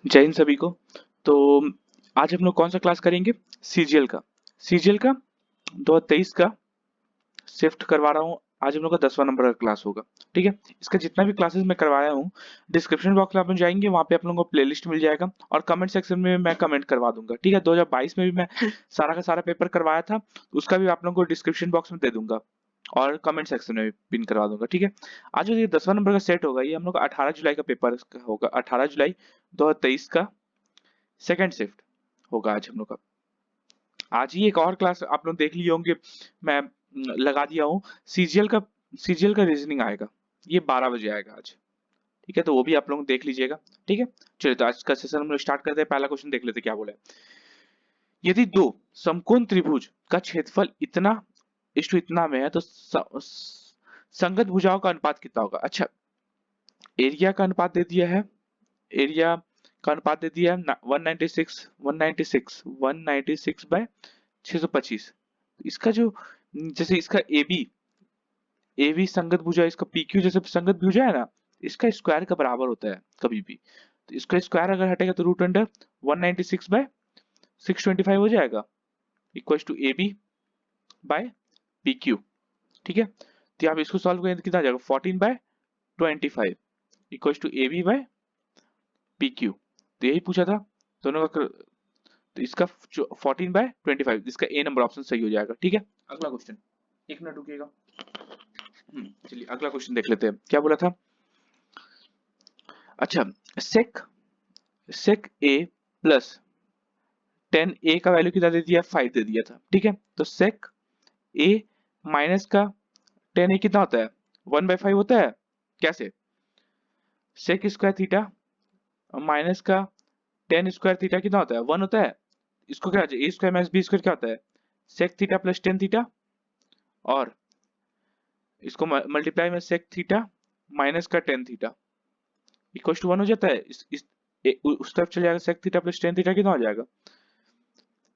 जय हिंद सभी को। तो आज हम लोग कौन सा क्लास करेंगे? सीजीएल का। सीजीएल का 2023 का शिफ्ट करवा रहा हूँ। आज हम लोग का 10वां नंबर का क्लास होगा। ठीक है, इसका जितना भी क्लासेस मैं करवाया हूँ, डिस्क्रिप्शन बॉक्स में आप लोग जाएंगे, वहाँ पे आप लोगों को प्लेलिस्ट मिल जाएगा और कमेंट सेक्शन में मैं कमेंट करवा दूंगा। ठीक है, 2022 में भी मैं सारा का सारा पेपर करवाया था, उसका भी आप लोगों को डिस्क्रिप्शन बॉक्स में दे दूंगा और कमेंट सेक्शन में भी पिन करवा दूंगा। ठीक है, आज जो ये 10वां नंबर का सेट होगा, ये हम लोग का 18 जुलाई का पेपर होगा। 18 जुलाई 2023 का सेकेंड शिफ्ट होगा आज हम लोग का। आज ही एक और क्लास आप लोग देख लिए होंगे, मैं लगा दिया हूँ। सीजीएल का रीजनिंग आएगा, ये 12 बजे आएगा आज। ठीक है, तो वो भी आप लोग देख लीजिएगा। ठीक है, चलिए तो आज का सेशन हम लोग स्टार्ट करते हैं। पहला क्वेश्चन देख लेते हैं क्या बोला है। यदि दो समकोण त्रिभुज का क्षेत्रफल इतना इष्टु इतना में है तो संगत भुजाओं का अनुपात कितना होगा? अच्छा, एरिया का अनुपात दे दिया है। एरिया का अनुपात दे दिया है 196 बाय 625। इसका जो जैसे इसका ए बी संगत भुजा, इसका पी क्यू जैसे संगत भुजा है ना, इसका स्क्वायर का बराबर होता है कभी भी। तो इसका स्क्वायर अगर हटेगा तो रूट अंडर 196 बाय 625 हो जाएगा, equal to A B by P Q. ठीक है, तो आप इसको सॉल्व करें तो कितना आ जाएगा? 14 by 25 equal to A B by P Q. तो यही पूछा था दोनों का। तो इसका 14/25, इसका ए नंबर ऑप्शन सही हो जाएगा। ठीक है, अगला क्वेश्चन, एक मिनट रुकिएगा। चलिए अगला क्वेश्चन देख लेते हैं क्या बोला था। अच्छा, सेक सेक ए प्लस 10 ए का वैल्यू कितना दे दिया? 5 दे दिया था। ठीक है, तो सेक ए माइनस का 10 ए कितना होता है? 1/5 होता है। कैसे? सेक स्क्वायर थीटा माइनस का 10 स्क्वायर थीटा कितना होता है? 1 होता है। इसको क्या ए स्क्वायर माइनस बी स्क्वायर क्या होता है? सेक थीटा प्लस 10 थीटा, और इसको मल्टीप्लाई में सेक थीटा माइनस का 10 थीटा इक्वल टू 1 हो जाता है। उस तरफ चले जाएगा, सेक थीटा प्लस 10 थीटा कितना हो जाएगा?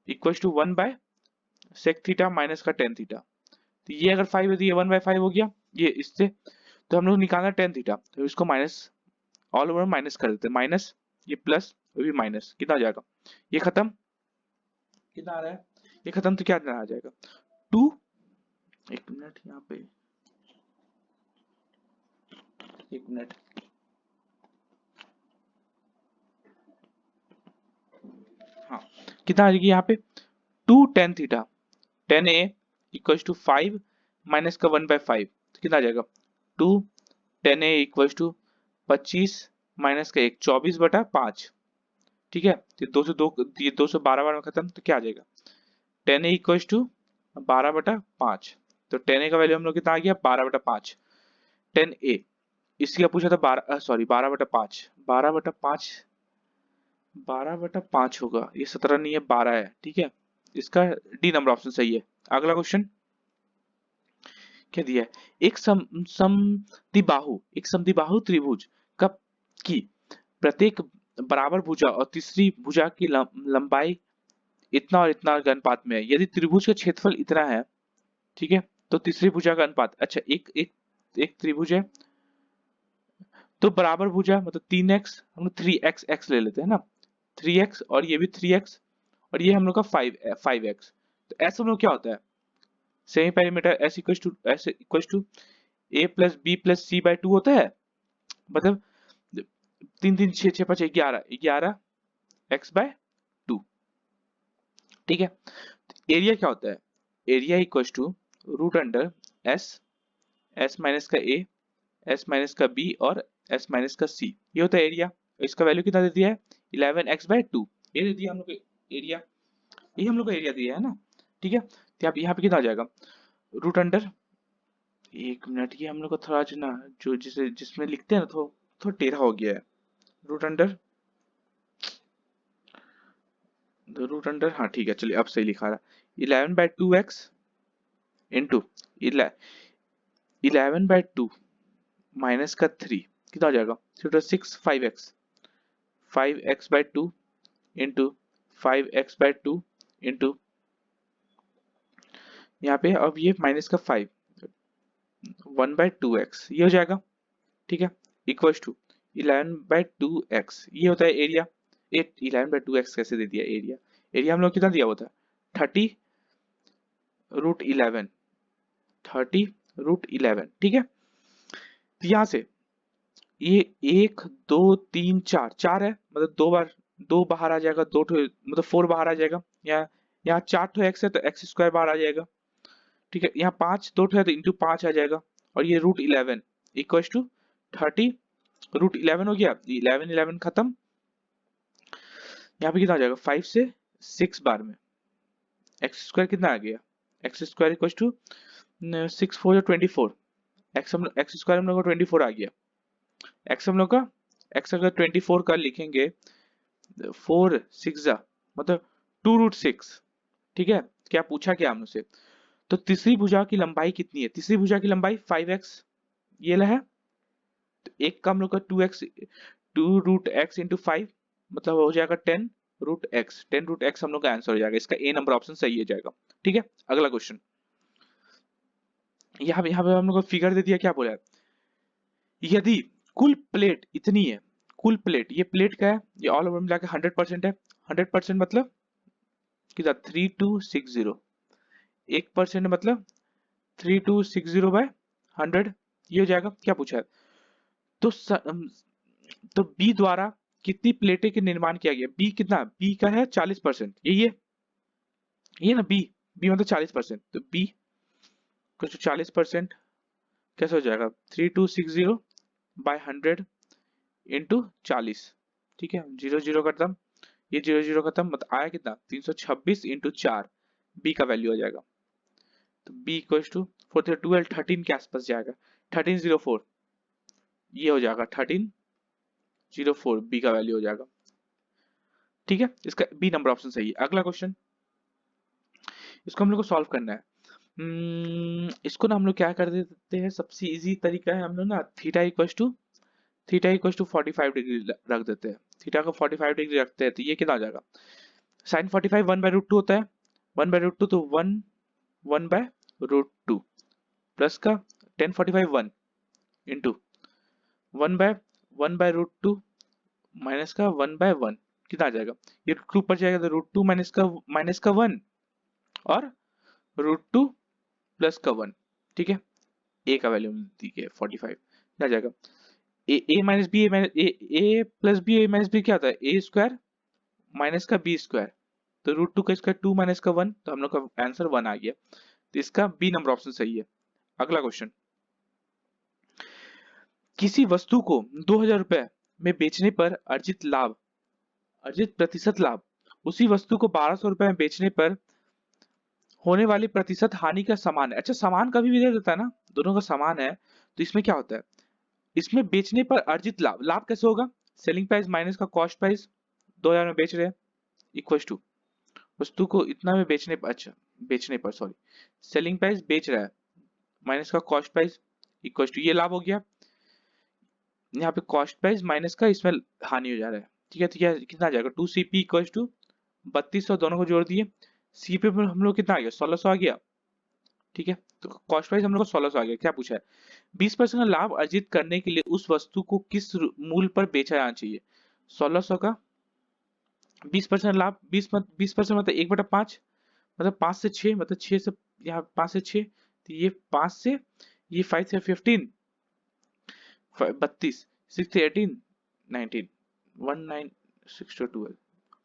Equal to 1 by sec theta minus का 10 थीटा। तो ये अगर 5 है तो ये 1/5 हो गया ये इससे। तो हम लोग निकालना 10 थीटा, तो इसको माइनस, ऑल ओवर माइनस कर देते हैं। माइनस ये प्लस, वो भी माइनस, कितना हो जाएगा? ये खत्म, कितना आ रहा है? ये खत्म तो क्या आ जाएगा? 2, एक मिनट यहाँ पे, एक मिनट। हाँ, कितना आ जाएगी यहाँ पे? 2 ten theta 10 A equal to 5 minus का 1/5, तो कितना आ जाएगा? 2 10 ए इक्वल टू 25 माइनस का 1, 24/5। ठीक है, तो 202, ये 212 बार में खत्म, तो क्या आ जाएगा? 10 ए इक्वल टू 12/5। तो 10 ए का वैल्यू हम लोग कितना आ गया? 12/5। 10 ए इसका पूछा था 12, सॉरी 12/5, 12/5, 12/5 होगा ये, 17 नहीं है 12 है। ठीक है, इसका डी नंबर ऑप्शन सही है। अगला क्वेश्चन क्या दिया है? एक समद्विबाहु त्रिभुज का की प्रत्येक बराबर भुजा और तीसरी भुजा की लंबाई इतना और इतना के अनुपात में है। यदि त्रिभुज का क्षेत्रफल इतना है, ठीक है, तो तीसरी भुजा का अनुपात, अच्छा एक एक एक त्रिभुज है तो बराबर भुजा मतलब 3x, हम लोग 3x ले लेते हैं ना, 3x और ये भी 3x और ये हम लोग का 5x। तो ऐसा हम लोग क्या होता है? Semi perimeter S equal to A plus B plus C by 2 होता है। मतलब 3 3 6 6 5 11 11 एक्स बाय 2। ठीक है, एरिया क्या होता है? Area equal to root under S, S minus का ए, एस माइनस का बी और एस माइनस का सी, ये होता है एरिया। इसका वैल्यू कितना दे दिया है? 11x/2, ये दे दिया हम लोग को एरिया। ये हम लोग को एरिया दिया है ना। ठीक है, तो आप यहाँ पे कितना आ जाएगा? रूट अंडर, एक मिनट, ये हम लोग को थोड़ा जो ना, जो जिसे जिसमें लिखते हैं ना, थोड़ा थोड़ा टेढ़ा हो गया है। रूट अंडर, रूट अंडर, हाँ ठीक है, चलिए अब सही लिखा रहा। 11/2x इंटू 11/2 माइनस का 3 कितना हो जाएगा? 6 5x, 5x/2 into 5x/2 into यहाँ पे अब ये माइनस का 5, 1/2x ये हो जाएगा। ठीक है, इक्वल टू 11/2x, ये होता है एरिया। 11/2x कैसे दे दिया एरिया? एरिया हम लोग कितना दिया हुआ था? 30√11, 30√11, ठीक है। तो यहाँ से ये 1 2 3 4 है, मतलब दो बाहर आ जाएगा, मतलब 4 बाहर आ जाएगा। यहाँ 4 एक्स है तो एक्स स्क्वायर बाहर आ जाएगा, ठीक है। यहाँ 5 2 है तो इंटू 5 आ जाएगा, और ये √11 इक्वल टू 30√11 हो गया। 11 11 खत्म, यहाँ पे कितना आ जाएगा? 5 से 6 बार में एक्स स्क्वायर कितना आ गया? एक्स स्क्वायर इक्वल टू 6 4 या 24, एक्स स्क्वायर हम लोग का 24 आ गया। एक्स हम लोग का एक्स अगर 24 का लिखेंगे 4 6 मतलब 2√6, ठीक है। क्या पूछा क्या हमसे? तो तीसरी भुजा की लंबाई कितनी है? तीसरी भुजा की लंबाई 5x ये है, तो एक का हम लोग का 2x 2√x इंटू 5 मतलब हो जाएगा 10√x, 10√x हम लोग का आंसर हो जाएगा। इसका ए नंबर ऑप्शन सही हो जाएगा, ठीक है। अगला क्वेश्चन, यहाँ पे हम लोग को फिगर दे दिया, क्या बोला है? यदि कुल प्लेट इतनी है, कुल प्लेट, ये प्लेट का है, ये ऑल ओवर मिला के 100% है। 100% मतलब कितना? 3260। 1% मतलब 3260/100, ये हो जाएगा। क्या पूछा है? तो तो बी द्वारा कितनी प्लेटें के निर्माण किया गया? बी कितना? बी का है 40%, ये ना बी, बी मतलब 40%, तो बी कुछ 40% कैसे हो जाएगा? 3260/100 इंटू 40, ठीक है। 0 0 खत्म, ये 0 0 खत्म, मतलब आया कितना? 326 इंटू 4, बी का वैल्यू आ जाएगा। तो बी इक्वल टू 4 12 13 के आसपास जाएगा, 1304, ये हो जाएगा 1304, बी का वैल्यू हो जाएगा, ठीक है। इसका बी नंबर ऑप्शन सही है। अगला क्वेश्चन, इसको हम लोग को सॉल्व करना है। इसको ना हम लोग क्या कर देते हैं, सबसे इजी तरीका है, हम लोग ना थीटा इक्वल टू 45 डिग्री रख देते हैं। थीटा को 45 डिग्री रखते हैं तो ये कितना आ जाएगा? साइन 45 1/√2 होता है, 1/√2, तो 1/√2 प्लस का 1045 1 इंटू 1/√2 माइनस का 1/1, कितना आ जाएगा? ये √2 पर जाएगा तो √2 माइनस का 1 और √2 प्लस का 1, ठीक है। ए का वैल्यू दी है 45, क्या आ जाएगा? A minus B, A plus B, A minus B क्या होता है? ए स्क्वायर माइनस का बी स्क्वायर, तो √2 का स्क्वायर 2 माइनस का 1, तो हम लोग का आंसर 1 आ गया। तो इसका बी नंबर ऑप्शन सही है। अगला क्वेश्चन, किसी वस्तु को 2000 रुपए में बेचने पर अर्जित प्रतिशत लाभ उसी वस्तु को 1200 रुपए में बेचने पर होने वाली प्रतिशत हानि का समान है। अच्छा, समान कभी भी दे देता है ना, दोनों का समान है, तो इसमें क्या होता है? इसमें बेचने पर अर्जित लाभ, लाभ कैसे होगा? सेलिंग प्राइस माइनस का कॉस्ट प्राइस, 2000 में बेच रहे हैं, इक्वल टू वस्तु को इतना में बेचने पर, अच्छा बेचने पर सॉरी, सेलिंग प्राइस बेच रहा है माइनस का कॉस्ट प्राइस इक्वल टू, ये लाभ हो गया। यहाँ पे कॉस्ट प्राइस माइनस का इसमें हानि हो जा रहा है, ठीक है। तो यह कितना आ जाएगा? 2CP इक्वल टू 3200, दोनों को जोड़ दिए, सीपी पर हम लोग कितना आ गया? 1600 आ गया, ठीक है। तो कॉस्ट प्राइस हम लोग को 1600 आ गया। क्या पूछा है? 20% का लाभ अर्जित करने के लिए उस वस्तु को किस मूल्य पर बेचा जाना चाहिए? 1600 का 20% लाभ, 20% मतलब 1/5, मतलब 5 से 6, मतलब 6 से, यहाँ 5 से 6, तो ये 5 से, ये 5 से 15, 32, 6 से 18 19, 19 6 to 12,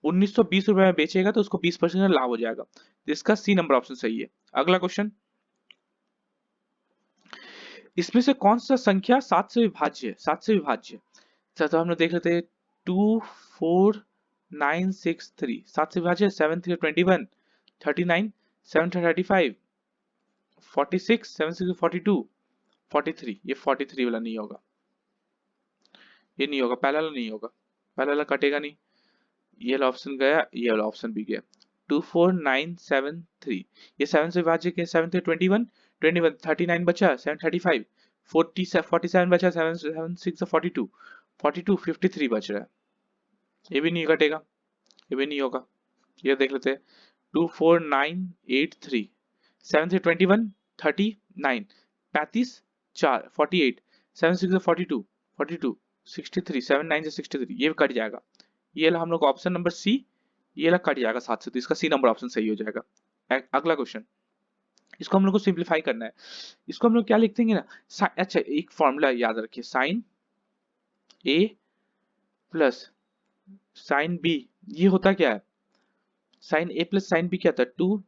1920 रुपए में बेचेगा तो उसको 20% का लाभ हो जाएगा। तो इसका सी नंबर ऑप्शन सही है। अगला क्वेश्चन, इसमें से कौन सा संख्या 7 से विभाज्य है? 7 से विभाज्य, तो हम लोग देख लेते हैं। 2 4 9 6 3, 7 से विभाज्य है। 7 3 21, 39, 7 35, 46, 7 6 42, 43, ये 43 वाला नहीं होगा, ये नहीं होगा, पहला वाला नहीं होगा, पहला वाला कटेगा नहीं, ये वाला ऑप्शन गया, ये वाला ऑप्शन भी गया। 2 4 9 7 3, ये 7 से विभाज्य के 7 थे 21, 21 39 बचा, 7 35, 40 47 बचा, 7 7 6 42, 42 53 बच रहा है, ये भी नहीं कटेगा, ये भी नहीं होगा। ये देख लेते हैं। 2 4 9 8 3, 7 से 21 39, 35 4 48, 7 6 42, 42 63, 7 9 से 63, ये कट जाएगा, ये हम लोग ऑप्शन नंबर सी, ये वाला कट जाएगा 7 से, तो इसका सी नंबर ऑप्शन सही हो जाएगा। अगला क्वेश्चन, इसको हम लोग को सिंप्लीफाई करना है। इसको हम लोग क्या लिख देंगे ना, अच्छा एक फॉर्मूला याद रखिए, साइन ए प्लस साइन बी, ये होता क्या है, साइन ए प्लस साइन बी क्या था, 2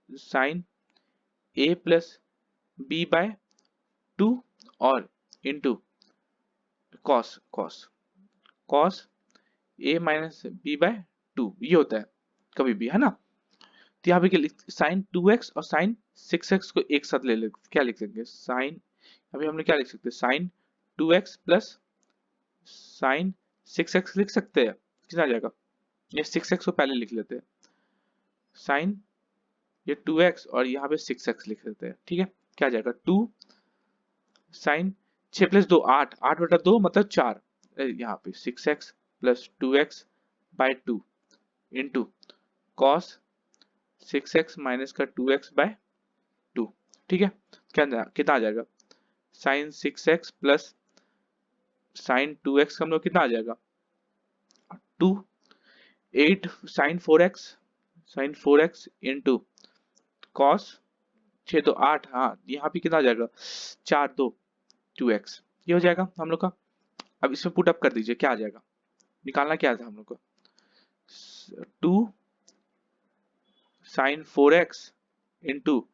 साइन ए प्लस बी बाय 2 और into cos cos cos A minus B bye 2, ये होता है कभी भी, है ना। तो यहाँ पे साइन 2x और साइन 6x को एक साथ ले ले, क्या लिख सकते हैं, साइन, अभी हमने क्या लिख सकते हैं, sign 2x plus sign 6x लिख सकते हैं, कितना आ जाएगा, ये 6x को पहले लिख लेते हैं, साइन ये 2x और यहाँ पे 6x लिख लेते हैं, ठीक है। क्या आ जाएगा, 2 साइन 6 प्लस 2 8, 8 बटा 2 मतलब 4, यहाँ पे 6x plus 2x by 2 into cos 6x minus का 2x बाय 2, ठीक है। क्या कितना आ जाएगा, sign 6x plus sign 2x का हम लोग कितना आ जाएगा, 2 8 साइन 4x इंटू कॉस 6 तो 8, हाँ यहाँ पे कितना आ जाएगा, 4 2 2x, ये हो जाएगा हम लोग का। अब इसमें पुट अप कर दीजिए, क्या आ जाएगा, निकालना क्या था हम लोग को, 2 sign 4x into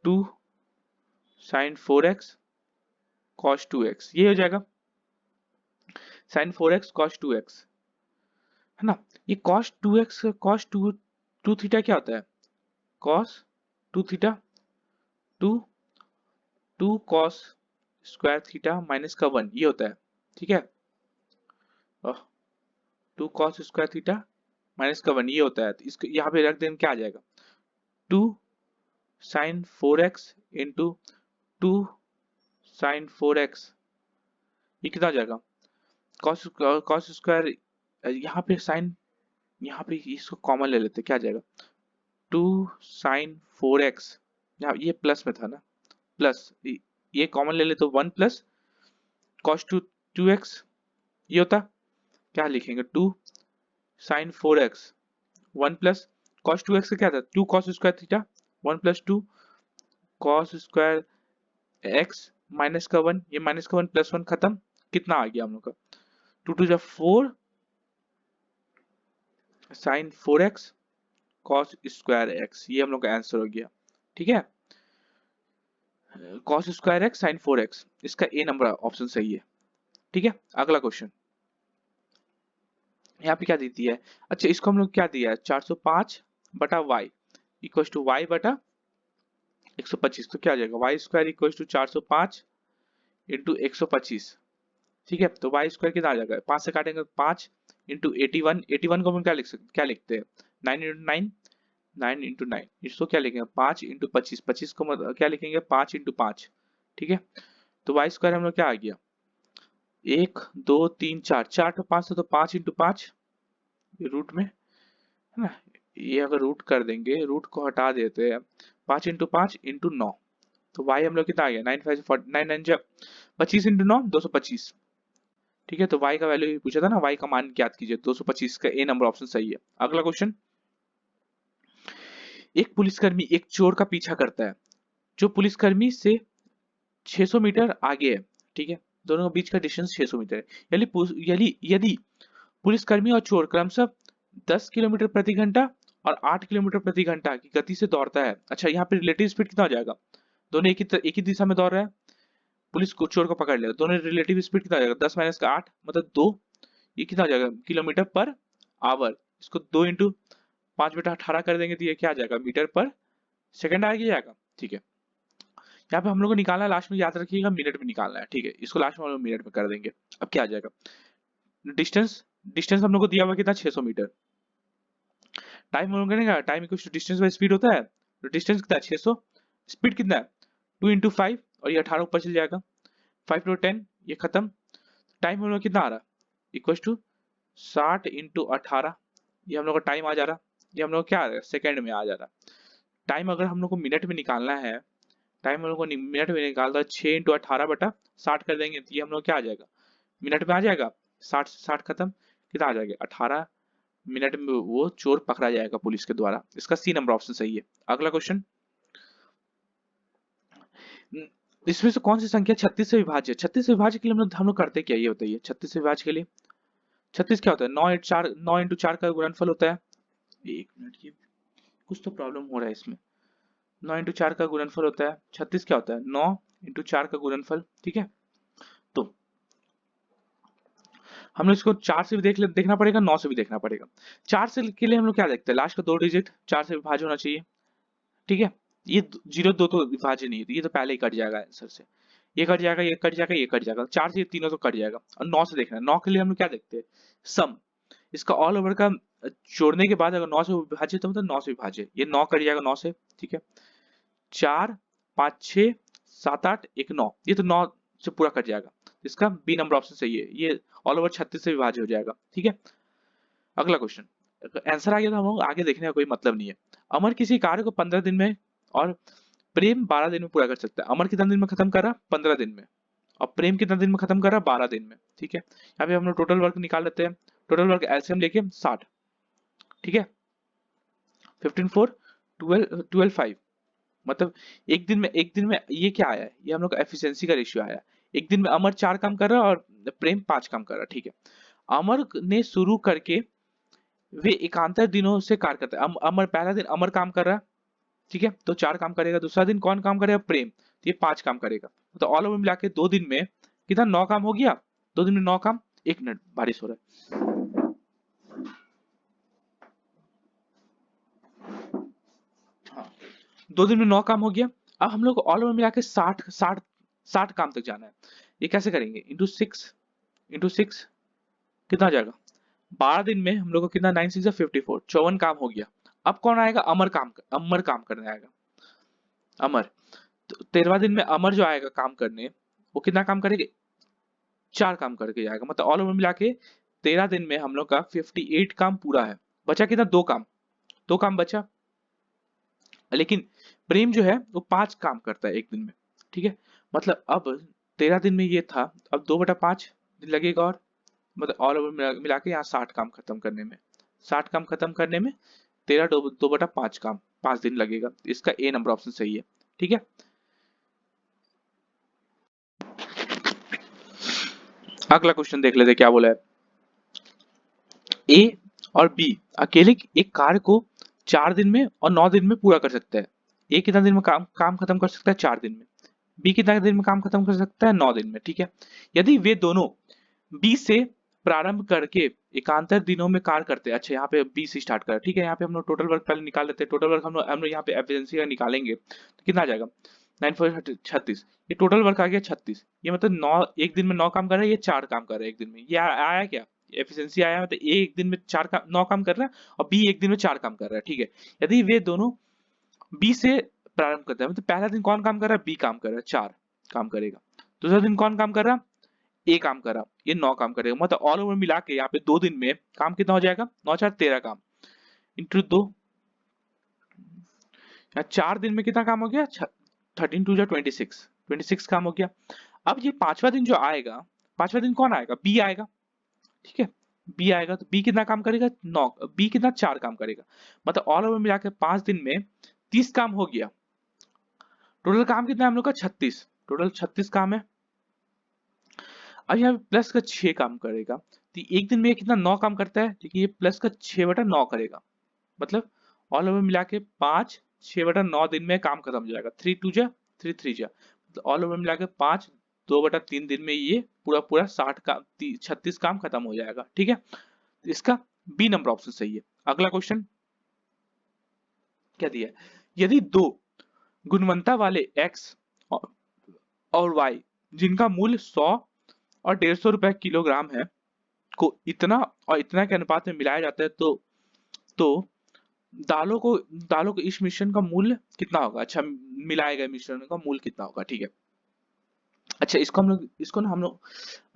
2 sign 4x cos 2x, ये हो जाएगा साइन 4x कॉस 2x, है ना। ये कॉस 2x कॉस 2 थीटा क्या होता है, cos 2 theta 2 2 cos square theta minus का 1, ये होता है, ठीक है। 2 कॉस स्क्वायर थीटा माइनस का 1, ये होता है। तो इसको यहाँ पे रख देंगे, क्या आ जाएगा, 2 sign 4x into 2 sign 4x, ये कितना आ जाएगा, कॉस स्क्वायर, यहाँ पे साइन, यहाँ पे इसको कॉमन ले लेते, क्या आ जाएगा, 2 साइन 4x, यहाँ ये प्लस में था ना, प्लस ये कॉमन ले ले तो 1 प्लस कॉस 2x, ये होता, क्या लिखेंगे, 2 sign 4x 1 plus cos 2x का क्या था, 2 cos square theta 1 plus 2 cos square x minus का 1, ये माइनस का 1 प्लस 1 खत्म, कितना आ गया हम लोग का, 2 टू जा 4 sign 4x cos square x, ये हम लोग का आंसर हो गया, ठीक है। Cos square x sign 4x, इसका ए नंबर ऑप्शन सही है, ठीक है। अगला क्वेश्चन, यहाँ पे क्या दी है, अच्छा इसको हम लोग क्या दिया है, 405 बटा y इक्वल टू y बटा 125, तो क्या आ जाएगा, Y square equal to 405 into 125, ठीक है। तो वाई स्क्वायर कितना आ जाएगा, 5 से काटेंगे 5 इंटू 81, 81 को हम क्या लिख सकते, क्या लिखते हैं, 9 इंटू 9, 9 इंटू 9, इसको क्या लिखेंगे, 5 इंटू 25, 25 को क्या लिखेंगे, 5 इंटू 5, ठीक है। तो वाई स्क्वायर हम लोग क्या आ गया, 1 2 3 4, 4 तो 5 तो 5 इंटू 5, रूट में, है ना, ये अगर रूट कर देंगे, रूट को हटा देते हैं, 5 इंटू 5 इंटू 9, तो y हम लोग कितना आ गया, 9 5 9 9 जब 25 इंटू 9 225, ठीक है। तो y का वैल्यू पूछा था ना, y का मान ज्ञात कीजिए, 225 का ए नंबर ऑप्शन सही है। अगला क्वेश्चन, एक पुलिसकर्मी एक चोर का पीछा करता है, जो पुलिसकर्मी से 600 मीटर आगे है, ठीक है, दोनों के बीच का डिस्टेंस 600 मीटर है। यदि पुलिसकर्मी और चोर क्रमशः 10 किलोमीटर प्रति घंटा और 8 किलोमीटर प्रति घंटा की गति से दौड़ता है, अच्छा यहाँ पे रिलेटिव स्पीड कितना हो जाएगा, दोनों एक ही दिशा में दौड़ रहा है, पुलिस को चोर को पकड़ लेगा, दोनों रिलेटिव स्पीड कितना हो जाएगा, 10 माइनस का 8 मतलब 2, ये कितना हो जाएगा, किलोमीटर पर आवर, इसको 2 इंटू 5 बटा 18 कर देंगे तो ये क्या आ जाएगा, मीटर पर सेकंड आ जाएगा, ठीक है। यहाँ पे हम लोग को निकालना है, लास्ट में याद रखिएगा मिनट में निकालना है, ठीक है, इसको लास्ट में हम लोग मिनट में कर देंगे। अब क्या आ जाएगा, डिस्टेंस डिस्टेंस हम लोग को दिया हुआ कितना, 600 मीटर, टाइम हम लोग करेंगे, time equal to distance by speed होता है, तो डिस्टेंस कितना है 600, स्पीड कितना है 2 इंटू 5 और ये 18 ऊपर चल जाएगा, 5 टू 10 ये खत्म, टाइम हम लोग कितना आ रहा है इक्वल टू 60 इंटू 18, ये हम लोग का टाइम आ जा रहा, ये हम लोग क्या आ रहा है सेकंड में आ जा रहा। टाइम अगर हम लोग को मिनट में निकालना है, टाइम हम लोग को मिनट में निकालना है, 6 इंटू 18 बटा 60 कर देंगे तो ये हम लोग क्या आ जाएगा, मिनट में आ जाएगा, 60 से 60 खत्म, कितना आ जाएगा 18 मिनट में वो चोर पकड़ा जाएगा पुलिस के द्वारा। इसका सी नंबर ऑप्शन सही है। अगला क्वेश्चन, इसमें से कौन सी संख्या 36 से विभाज्य है? 36 से विभाज्य के लिए हम लोग करते क्या, ये बताइए। 36 से विभाज्य के लिए 36 क्या होता है? 9 इंटू 4 का गुणनफल होता है। एक मिनट, ये कुछ तो प्रॉब्लम हो रहा है इसमें। 9 इंटू 4 का गुणनफल होता है। 36 क्या होता है? 9 इंटू 4 का गुणनफल। ठीक है, तो हम लोग इसको 4 से भी देखना पड़ेगा, 9 से भी देखना पड़ेगा। 4 से के लिए हम लोग क्या देखते हैं? लास्ट का 2 डिजिट 4 से विभाज्य होना चाहिए। ठीक है, ये 0 2 तो विभाज्य नहीं है, ये तो पहले ही कट जाएगा आंसर से। ये कट जाएगा, ये कट जाएगा, ये कट जाएगा। 4 से ये तीनों तो कट जाएगा। और 9 से देखना है। 9 के लिए हम लोग क्या देखते हैं? सम। इसका ऑल ओवर का जोड़ने के बाद अगर 9 से विभाज्य तो मतलब 9 से विभाज्य। ये 9 कट जाएगा 9 से। ठीक है, 4 5 6 7 8 1 9, ये तो 9 से पूरा कट जाएगा। इसका बी नंबर ऑप्शन सही है। ये ऑल ओवर 36 से विभाज्य हो जाएगा। ठीक है, अगला क्वेश्चन। आंसर आ गया तो हम लोग आगे देखने का कोई मतलब नहीं है। अमर किसी कार्य को 15 दिन में और प्रेम 12 दिन में पूरा कर सकता है। अमर कितना दिन में खत्म कर रहा? 15 दिन में। और प्रेम कितना दिन में खत्म कर रहा? 12 दिन में। ठीक है, यहाँ पे हम लोग टोटल वर्क निकाल लेते हैं। टोटल वर्क एलसीएम लेके 60। ठीक है, 15 4 12 5, मतलब एक दिन में ये क्या आया है? ये हम लोग का एफिशिएंसी का रेशियो आया है। एक दिन में अमर 4 काम कर रहा है और प्रेम 5 काम कर रहा है। ठीक है, अमर ने शुरू करके वे एकांतर दिनों से कार्य करते हैं। अमर पहला दिन अमर काम कर रहा है। ठीक है, तो 4 काम करेगा। दूसरा दिन कौन काम करेगा? प्रेम, तो ये 5 काम करेगा। तो ऑल ओवर मिला के 2 दिन में कितना? 9 काम हो गया। 2 दिन में 9 काम। 1 मिनट, बारिश हो रहा है। हाँ, 2 दिन में 9 काम हो गया। अब हम लोग ऑल ओवर मिला के 60 काम तक जाना है। ये कैसे करेंगे? इंटू 6 कितना आ जाएगा? 12 दिन में हम लोग को कितना? 9 6 54, 54 काम हो गया। अब कौन आएगा? अमर काम करने आएगा। अमर, तो 13वां दिन में अमर जो आएगा काम करने, वो कितना काम करेगा? 4 काम करके जाएगा। मतलब ऑल ओवर मिला के 13 दिन में हम लोग का 58 काम पूरा है। बचा कितना? 2 काम। 2 काम बचा। लेकिन प्रेम जो है वो 5 काम करता है एक दिन में। ठीक है, मतलब अब 13 दिन में ये था, अब 2/5 दिन लगेगा। और मतलब ऑल ओवर मिला के यहाँ 60 काम खत्म करने में, 60 काम खत्म करने में 13 2/5 काम 5 दिन लगेगा। इसका ए नंबर ऑप्शन सही है। ठीक है, अगला क्वेश्चन देख लेते क्या बोला है। ए और बी अकेले एक कार्य को 4 दिन में और 9 दिन में पूरा कर सकता है। ए कितना दिन में काम खत्म कर सकता है? 4 दिन में। बी कितना दिन में काम खत्म कर सकता है? 9 दिन में। ठीक है, यदि वे दोनों बी से प्रारंभ करके एकांतर दिनों में कार्य करते हैं। अच्छा, यहाँ पे बी से स्टार्ट कर। ठीक है, यहाँ पे हम लोग टोटल वर्क पहले निकाल लेते हैं। टोटल वर्क हम लोग यहाँ पे एफिशिएंसी का निकालेंगे तो कितना आ जाएगा? 9 4 36। ये टोटल वर्क आ गया 36। ये मतलब 9 एक दिन में 9 काम कर रहा है, ये 4 काम कर रहा है एक दिन में। ये आया क्या? एफिशिएंसी आया, मतलब ए एक दिन में 9 काम कर रहा है और बी एक दिन में 4 काम कर रहा है। ठीक है, यदि वे दोनों बी से प्रारंभ करता है, मतलब पहला दिन कौन काम कर रहा है? बी काम कर रहा है, 4 काम करेगा। दूसरा दिन कौन काम कर रहा है? ए काम कर रहा, ये 9 काम करेगा। मतलब ऑल ओवर मिला के यहाँ पे 2 दिन में काम कितना हो जाएगा? 9 4 13 काम इंटू 2, 4 दिन में कितना काम हो गया? 13 2 26 काम हो गया। अब ये 5वां दिन जो आएगा, 5वां दिन कौन आएगा? बी आएगा। ठीक है, बी आएगा तो बी कितना काम करेगा? 9। बी कितना? 4 काम करेगा। मतलब ऑल ओवर मिला के 5 दिन में 30 काम हो गया। टोटल काम कितना है हम लोग का? 36। टोटल 36 काम है। अब यहाँ प्लस का 6 काम करेगा, तो एक दिन में ये कितना? 9 काम करता है। ठीक है, ये प्लस का 6/9 करेगा। मतलब ऑल ओवर मिला के 5 6/9 दिन में काम खत्म हो जाएगा। 3 2 जा 3 3 जा, मतलब ऑल ओवर मिला के 5 2/3 दिन में ये पूरा पूरा 60 का 36 काम खत्म हो जाएगा। ठीक है, तो इसका बी नंबर ऑप्शन सही है। अगला क्वेश्चन क्या दिया है? यदि दो गुणवत्ता वाले x और y जिनका मूल्य 100 और 150 रुपए किलोग्राम है को इतना और इतना के अनुपात में मिलाया जाता है, तो दालों को इस मिश्रण का मूल्य कितना होगा? अच्छा, मिलाए गए मिश्रण का मूल्य कितना होगा? ठीक है, अच्छा, इसको ना हम लोग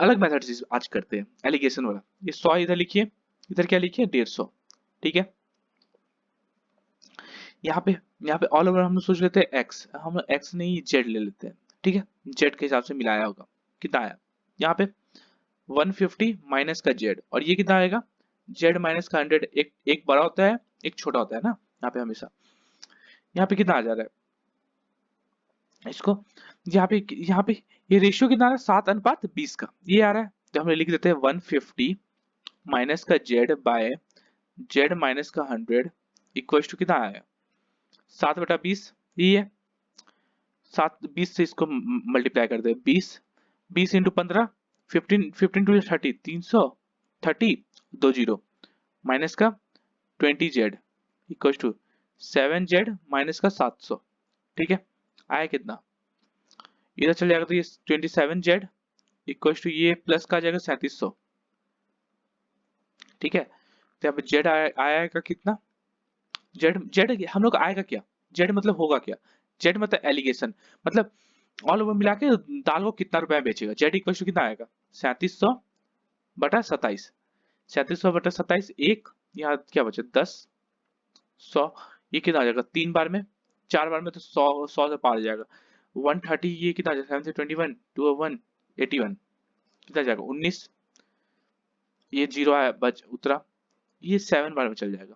अलग मेथड से आज करते हैं, एलिगेशन वाला। ये 100 इधर लिखिए, इधर क्या लिखिए? 150। ठीक है, यहाँ पे ऑल ओवर हम लोग सोच लेते हैं x, हम लोग x नहीं z ले लेते हैं। ठीक है, z के हिसाब से मिलाया होगा। कितना आया यहाँ पे? 150 माइनस का z, और ये कितना आएगा? जेड माइनस का 100 एक एक बड़ा होता है, एक छोटा होता है ना यहाँ पे हमेशा। यहाँ पे कितना आ जा रहा है इसको, यहाँ पे ये रेशियो कितना आ रहा है, 7:20 का ये आ रहा है। तो हम लिख देते हैं 150 माइनस का जेड बाय जेड माइनस का 100 इक्वल टू कितना आया, 7/20। ये है 7 20 से इसको मल्टीप्लाई कर दे, 20 इंटू 15, 15 टू 30, 330 दो जीरो माइनस का 20z equal to 7z minus का 700। ठीक है, आया कितना, इधर चल जाएगा तो ये 27z इक्वल टू ये प्लस का आ जाएगा 3700। ठीक है, तो यहाँ पे z आएगा कितना, z हम लोग आएगा क्या, z मतलब होगा क्या, z मतलब एलिगेशन, मतलब ऑल ओवर मिला के दाल को कितना रुपया बेचेगा, z इक्वल टू कितना आएगा 3700/27, 3700/27, एक यहाँ क्या बचे 10, 100, ये कितना आ जाएगा 3 बार में, 4 बार में तो 100 से पार हो जाएगा, 130, ये कितना आ जाएगा 7 से 21, 2 1 81, कितना आ जाएगा 19, ये जीरो आया बच उतरा, ये 7 बार में चल जाएगा,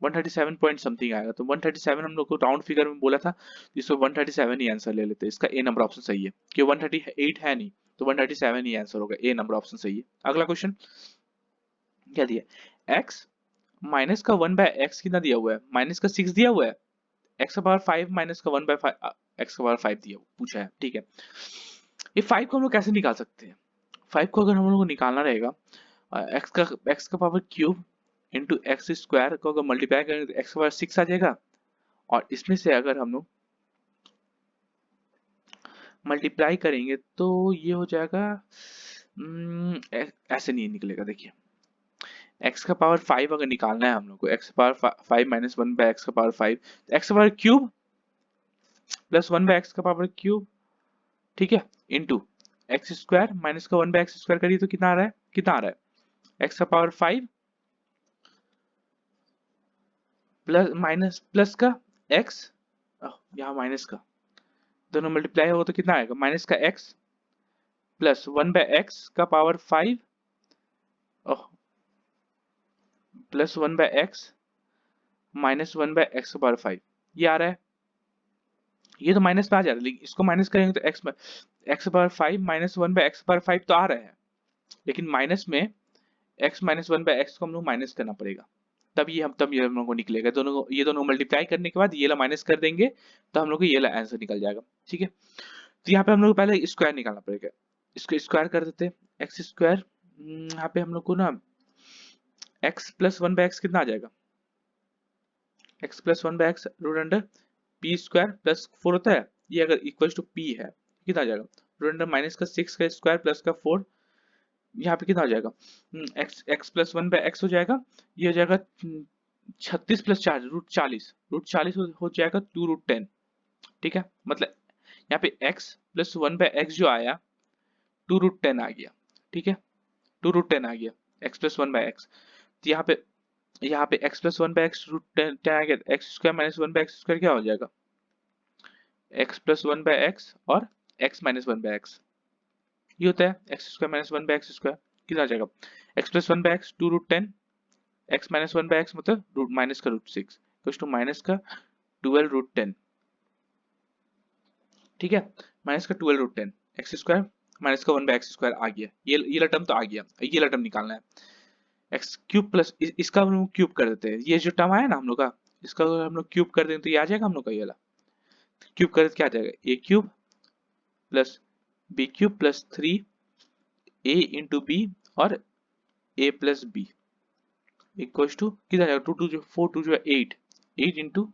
137 पॉइंट समथिंग आएगा। तो 137 हम लोग को राउंड फिगर में बोला था, इसको 137 ही आंसर ले लेते हैं, इसका ए नंबर ऑप्शन सही है, कि 138 है नहीं, तो 137 ही आंसर होगा, ए नंबर ऑप्शन सही है। अगला क्वेश्चन क्या दिया, x माइनस का 1/x कितना दिया हुआ है, माइनस का 6 दिया हुआ है, x का पावर 5 माइनस का 1/5 x का पावर 5 दिया पूछा है। ठीक है, ये 5 को हम लोग कैसे निकाल सकते हैं, 5 को अगर हम लोग को निकालना रहेगा, x का power cube into x square को अगर मल्टीप्लाई करेंगे तो x का पावर 6 आ जाएगा, और इसमें से अगर हम लोग मल्टीप्लाई करेंगे तो ये हो जाएगा, ऐसे नहीं निकलेगा, देखिए x का पावर 5 अगर निकालना है हम लोग को, x का पावर 5 माइनस 1/x का पावर 5, x का पावर क्यूब प्लस 1/x का पावर क्यूब, ठीक है, इंटू एक्स स्क्वायर माइनस का 1/x स्क्वायर करिए तो कितना आ रहा है, कितना आ रहा है x का पावर 5 प्लस माइनस प्लस का x, यहाँ माइनस का दोनों मल्टीप्लाई होगा तो कितना आएगा, माइनस का x प्लस 1/x का power 5 plus 1/x minus 1/x का पावर 5, ये आ रहा है, ये तो माइनस में आ जा रहा है, लेकिन इसको माइनस करेंगे तो x power 5 minus 1/x power 5 तो आ रहा है, लेकिन माइनस में x माइनस 1/x को हम लोग माइनस करना पड़ेगा, तब ये हम लोग को निकलेगा, दोनों को ये दोनों मल्टीप्लाई करने के बाद ये ला माइनस कर देंगे तो हम लोग को ये ला आंसर निकल जाएगा। ठीक है, तो यहाँ पे हम लोग को पहले स्क्वायर निकालना पड़ेगा, इसको स्क्वायर कर देते हैं, एक्स स्क्वायर, यहाँ पे हम लोग को ना x प्लस 1/x कितना आ जाएगा, x plus 1/x root under P square plus 4 होता है, ये अगर इक्वल टू p है कितना आ जाएगा, रूट अंडर माइनस का 6 का स्क्वायर प्लस का 4, यहाँ पे कितना हो जाएगा, x प्लस 1/x हो जाएगा, ये हो जाएगा 36 प्लस 4 रूट 40 हो जाएगा 2√10। ठीक है, मतलब यहाँ पे x प्लस 1/x जो आया 2√10 आ गया। ठीक है, 2√10 आ गया x प्लस 1/x, तो यहाँ पे x प्लस 1/x √10 आ गया, x square minus 1/x square क्या हो जाएगा, x प्लस 1/x और x माइनस 1/x, ये होता है x square minus 1/x square, कितना आ जाएगा x plus 1/x 2√10, x minus 1/x मतलब रूट माइनस का √6 इक्वल टू माइनस का 12√10। ठीक है, माइनस का 12√10, एक्स स्क्वायर माइनस का 1/x स्क्वायर आ गया, ये टर्म तो आ गया, ये टर्म निकालना है, एक्स क्यूब प्लस इसका हम लोग क्यूब कर देते हैं, ये जो टर्म आया ना हम लोग का, इसका अगर हम लोग क्यूब कर दें तो ये आ जाएगा हम लोग का, ये वाला क्यूब कर क्या आ जाएगा, A cube plus B cube plus 3 A into B और A plus B equal to कितना जाएगा, 2 2 4 2 8, 8 इंटू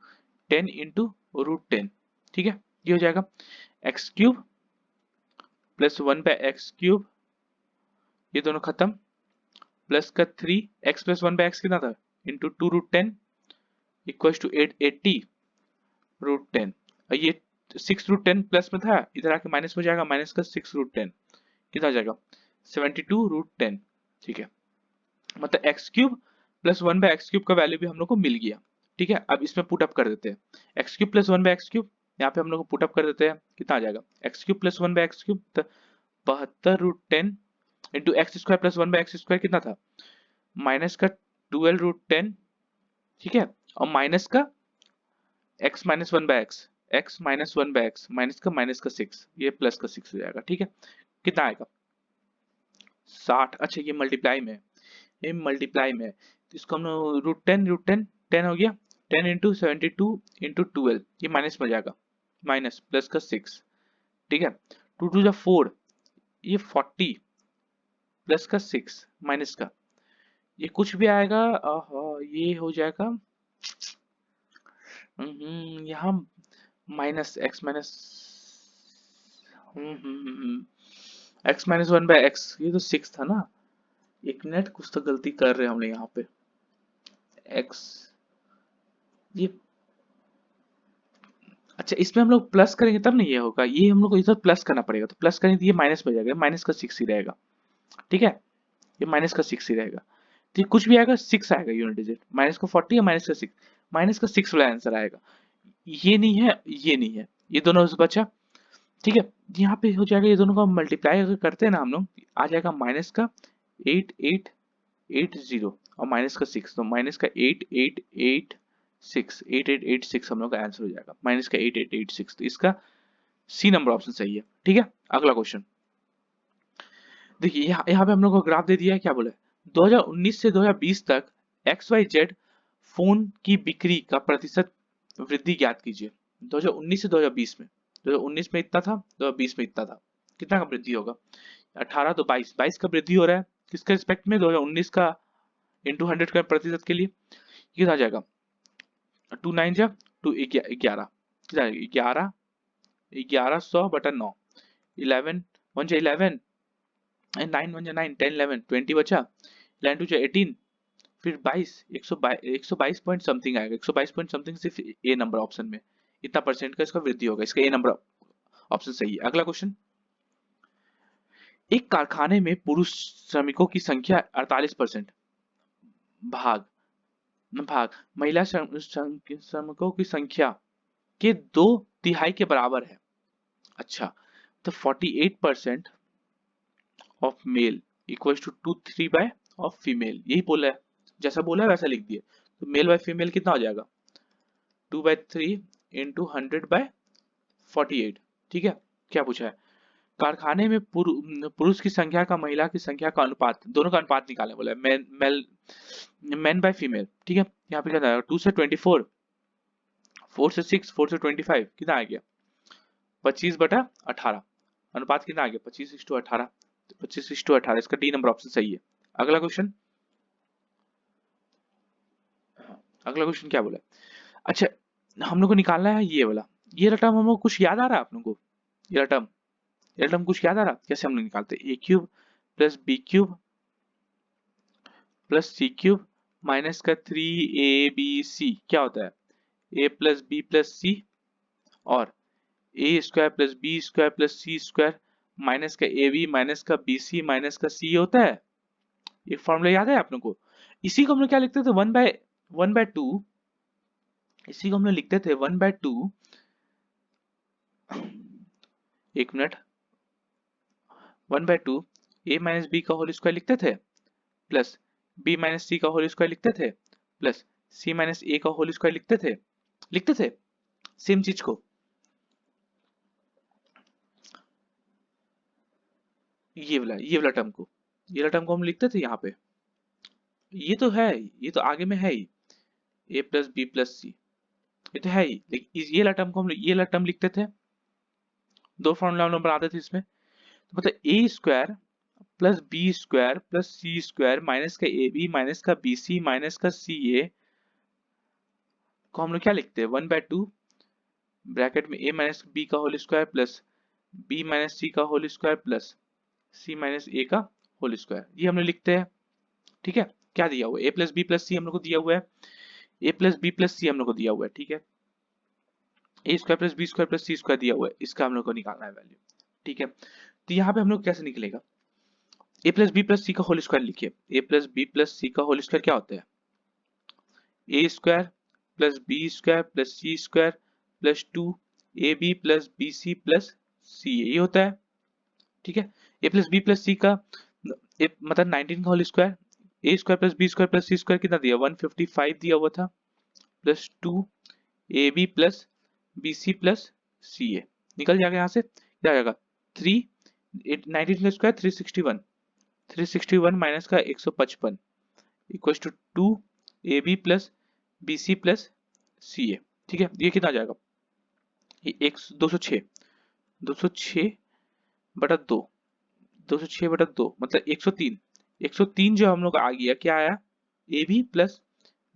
10 इंटू √10। ठीक है, ये हो जाएगा x cube plus 1/x cube, ये दोनों खत्म, प्लस का 3 x प्लस 1/x कितना था इंटू 2√10 इक्वल टू 880√10, और ये 6√10 प्लस में था, इधर आके माइनस में जाएगा, माइनस का 6√10 कितना हो जाएगा 72√10। ठीक है, मतलब x cube plus 1/x cube का वैल्यू भी हम लोग को मिल गया। ठीक है, अब इसमें पुट अप कर देते हैं, x cube plus 1/x cube, यहाँ पे हम लोग को पुट अप कर देते हैं, कितना आ जाएगा x cube plus 1/x cube, तो 72√10 into x square plus 1/x square कितना था, माइनस का 12√10, ठीक है, और माइनस का x minus one by x, x minus one by x, minus का 6, ये प्लस का 6 हो जाएगा, ठीक है। कितना आएगा 60। अच्छा ये मल्टीप्लाई में है, ये मल्टीप्लाई में है, तो इसको हम √10 10 हो गया, 10 इंटू 72 इंटू 12, ये माइनस में हो जाएगा, माइनस प्लस का 6, ठीक है। 2 टू 4, ये 40 प्लस का 6 माइनस का, ये कुछ भी आएगा, ये हो जाएगा यहाँ minus x minus x minus one by x, ये तो 6 था ना। एक मिनट, कुछ तो गलती कर रहे हैं हमने यहाँ पे। एक्स, ये अच्छा इसमें हम लोग प्लस करेंगे तब नहीं ये होगा, ये हम लोग को इधर प्लस करना पड़ेगा, तो प्लस करेंगे तो ये माइनस में जाएगा, माइनस का 6 ही रहेगा, ठीक है, ये माइनस का 6 ही रहेगा। तो ये कुछ भी आएगा 6 आएगा यूनिट डिजिट, माइनस का 40 या माइनस का 6 वाला आंसर आएगा। ये नहीं है, ये नहीं है, ये दोनों बचा, ठीक है। यहाँ पे हो जाएगा, ये दोनों का मल्टीप्लाई अगर करते हैं ना हम लोग, आ जाएगा माइनस का 8880 और माइनस का 6, तो माइनस का 8886 हम लोग का आंसर हो जाएगा, माइनस का 8886, तो इसका सी नंबर ऑप्शन सही है, ठीक है। अगला क्वेश्चन देखिए, यहाँ पे हम लोग को ग्राफ दे दिया है, क्या बोला है 2019 से 2020 तक XYZ फोन की बिक्री का प्रतिशत वृद्धि ज्ञात कीजिए। 2019 से 2020 में, 2019 में इतना था, 2020 में इतना था, कितना का वृद्धि होगा 18 तो 22 का वृद्धि हो रहा है, किसके रिस्पेक्ट में 2019 का इंटू 100 का प्रतिशत के लिए, ये आ जाएगा 2 9 जा 2 11, कितना 11 1100/9, 11 1 जा 11 9 1 जा 9 10 11 20 बचा, 11 2 जा 18, फिर 22 122 पॉइंट समथिंग आएगा, 122 पॉइंट समथिंग सिर्फ ए नंबर ऑप्शन में, इतना परसेंट का इसका वृद्धि होगा, इसका ए नंबर ऑप्शन सही है। अगला क्वेश्चन, एक कारखाने में पुरुष श्रमिकों की संख्या 48% भाग भाग महिला श्रमिकों की संख्या के 2/3 के बराबर है। अच्छा, तो 48% of male equals to 2/3 of female, यही बोला है, जैसा बोला है वैसा लिख दिए, तो मेल बाय फीमेल कितना हो जाएगा 2/3 इंटू 100/48, ठीक है। क्या पूछा है, कारखाने में पुरुष की संख्या का महिला की संख्या का अनुपात, दोनों का अनुपात निकालने बोला है, मेन बाय फीमेल, ठीक है। यहाँ पे क्या था 2 से 24, 4 से 6, 4 से 25, कितना आ गया 25/18, अनुपात कितना आ गया 25:18, 25:18, इसका डी नंबर ऑप्शन सही है। अगला क्वेश्चन, अगला क्वेश्चन क्या बोला, अच्छा हम लोग को निकालना है ये वाला, ये टर्म हम लोग कुछ याद आ रहा है आप लोगों को, ये टर्म कुछ याद आ रहा, कैसे हम लोग निकालते हैं, a³ plus b³ plus c³ minus का 3abc, क्या होता है a plus b plus c और a² plus b² plus c² minus का ab माइनस का bc माइनस का c होता है। ये फॉर्मूला याद है आप लोगों को, इसी को हम लोग क्या लिखते थे 1/2, इसी को हम लोग लिखते थे 1/2, एक मिनट, 1/2 a माइनस b का होल स्क्वायर लिखते थे, प्लस b माइनस सी का होल स्क्वायर लिखते थे, प्लस c माइनस a का होल स्क्वायर लिखते थे सेम चीज को, ये वाला टर्म को, ये वाला टर्म को हम लिखते थे यहाँ पे, ये तो है, ये तो आगे में है ही, a प्लस बी प्लस सी, ये तो है ही, लेकिन ये वाला टर्म को हम ये वाला टर्म लिखते थे, दो फॉर्मूला हम लोग बनाते थे इसमें, तो मतलब a² plus b² plus c² minus का ab माइनस का bc माइनस का ca को हम लोग क्या लिखते हैं 1/2 ब्रैकेट में a माइनस b का whole square plus b minus c का whole square plus c minus a का होल स्क्वायर, ये हम लोग लिखते हैं, ठीक है। क्या दिया हुआ है a प्लस बी प्लस सी हम लोग को दिया हुआ है, a प्लस बी प्लस सी हम लोग को दिया हुआ है, ठीक है, a² plus b² plus c² दिया हुआ है, इसका हम लोग को निकालना है वैल्यू, ठीक है। तो यहाँ पे हम लोग कैसे निकलेगा, a plus B plus C का होल स्क्वायर लिखिए, a plus B plus C का होल स्क्वायर क्या होता है a² plus b² plus c² plus 2ab plus bc प्लस ca, ये होता है, ठीक है। a plus B plus C का मतलब 19 का whole square A square plus B square plus C square कितना दिया 155 दिया हुआ था, plus 2 A B plus B C plus C ए, निकल जाएगा यहाँ से, क्या आ जाएगा 3 19 स्क्वायर 361, 361 माइनस का 155 equal to 2 A B plus B C plus C A. ठीक है, ये कितना आ जाएगा, ये 206, 206 बटा 2, 206 बटा 2 मतलब 103, 103 जो हम लोग का आ गया, क्या आया A B plus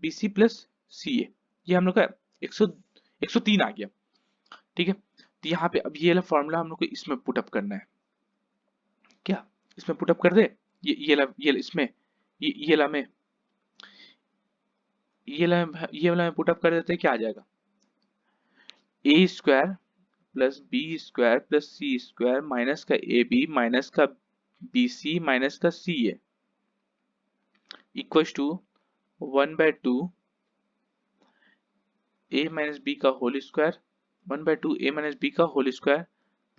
B C plus C A, ये हम लोग का 103 आ गया। ठीक है, तो यहाँ पे अब ये वाला फॉर्मूला हम लोग को इसमें पुटअप करना है, क्या इसमें पुटअप कर दे, ये इसमें ये वाला में ये वाला में पुटअप कर देते, क्या आ जाएगा A square plus B square plus C square minus का ए बी माइनस का बी सी माइनस का C A equal to 1/2 A minus B का whole square, 1/2 A minus B का whole square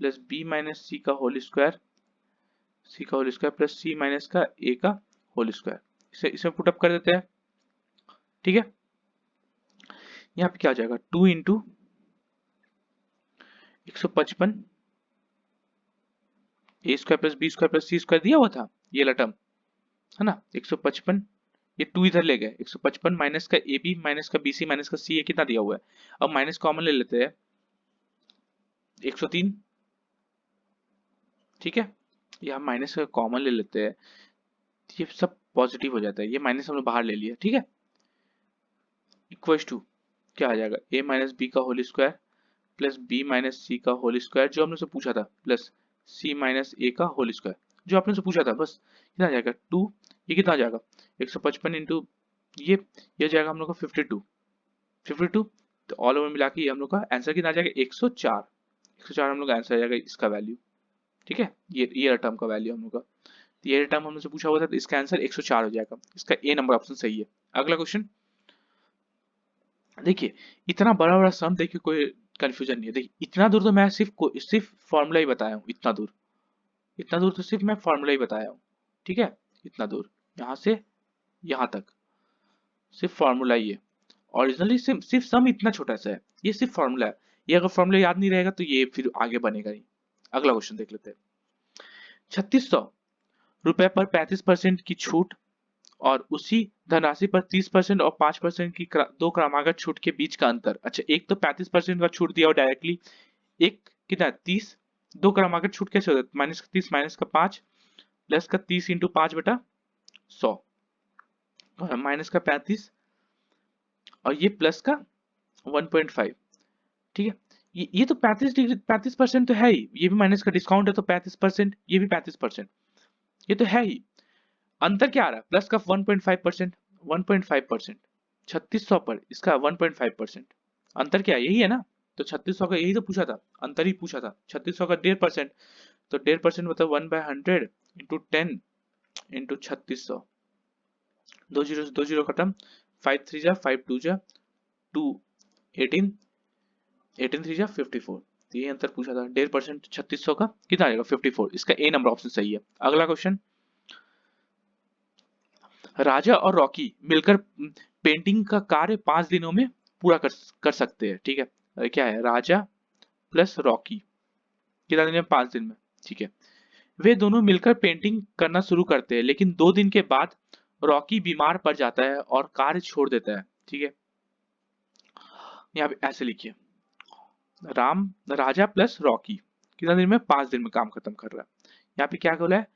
plus B minus C का whole square, C का whole square plus C minus का A का whole square, इसे इसमें put up कर देते हैं। ठीक है, यहाँ पे क्या आ जाएगा 2 into 155 A square plus B square plus C square दिया हुआ था, ये टर्म है ना 155, ये 2 इधर ले गए, 155 माइनस का ए बी माइनस का बी सी माइनस का सी ए कितना दिया हुआ है, अब माइनस कॉमन ले लेते हैं 103। ठीक है, ये हम माइनस का कॉमन ले लेते हैं, ये सब पॉजिटिव हो जाता है, ये माइनस हमने बाहर ले लिया। ठीक है, इक्वल टू क्या आ जाएगा ए माइनस बी का whole square plus B minus C का होल स्क्वायर जो हमने से पूछा था प्लस सी माइनस ए का होल स्क्वायर जो आपने से पूछा था, बस कितना आ जाएगा 2, ये कितना आ जाएगा 155 इंटू ये जाएगा हम लोग का 52, तो ऑल ओवर मिला के हम लोग का आंसर कितना आ जाएगा 104, 104 हम लोग का आंसर आ जाएगा इसका वैल्यू। ठीक है, ये टर्म का वैल्यू हम लोग का, तो ये टर्म हमने से पूछा हुआ था, तो इसका आंसर 104 हो जाएगा, इसका ए नंबर ऑप्शन सही है। अगला क्वेश्चन देखिए, इतना बड़ा बड़ा सम देखिए कोई कंफ्यूजन नहीं है, देखिए इतना दूर तो मैं सिर्फ फॉर्मूला ही बताया हूँ, इतना दूर तो सिर्फ मैं फॉर्मूला ही बताया हूँ। ठीक है, इतना दूर यहाँ से यहाँ तक सिर्फ फॉर्मूला ही है, ओरिजिनली सिर्फ सम इतना छोटा सा है, ये सिर्फ फॉर्मूला है, ये अगर फॉर्मूला याद नहीं रहेगा तो ये फिर आगे बनेगा नहीं। अगला क्वेश्चन देख लेते हैं, 3600 रुपए पर 35% की छूट और उसी धनराशि पर 30% और 5% की दो क्रमागत छूट के बीच का अंतर। अच्छा, एक तो 35% का छूट दिया हो डायरेक्टली, एक कितना 30, दो क्रमागत छूट कैसे होता है -30 माइनस का 5 प्लस का 30 इंटू 5/100 माइनस का 35 और ये प्लस का 1.5। ठीक है, ये तो 35% तो है ही, ये भी माइनस का डिस्काउंट है तो 35%, ये भी 35%, ये तो है ही। अंतर क्या आ रहा है प्लस का 1.5%, 1.5% 3600 पर इसका 1.5%, अंतर क्या है यही है ना, तो 3600 का यही तो पूछा था, अंतर ही पूछा था, 3600 का 1.5%, तो 1.5% मतलब 1/100 इंटू 10 इंटू 3600, 2 जीरो खत्म, 5 3 जा 5 2 जा 2, 18 18 3 जा 54, तो ये अंतर पूछा था 1.5% 3600 का कितना आएगा 54, इसका ए नंबर ऑप्शन सही है। अगला क्वेश्चन, राजा और रॉकी मिलकर पेंटिंग का कार्य 5 दिनों में पूरा कर सकते हैं। ठीक है, क्या है राजा प्लस रॉकी कितना दिन में 5 दिन में। ठीक है, वे दोनों मिलकर पेंटिंग करना शुरू करते हैं, लेकिन 2 दिन के बाद रॉकी बीमार पड़ जाता है और कार्य छोड़ देता है। ठीक है, यहाँ पे ऐसे लिखिए राजा प्लस रॉकी कितना दिन में 5 दिन में काम खत्म कर रहा है। यहाँ पे क्या बोला है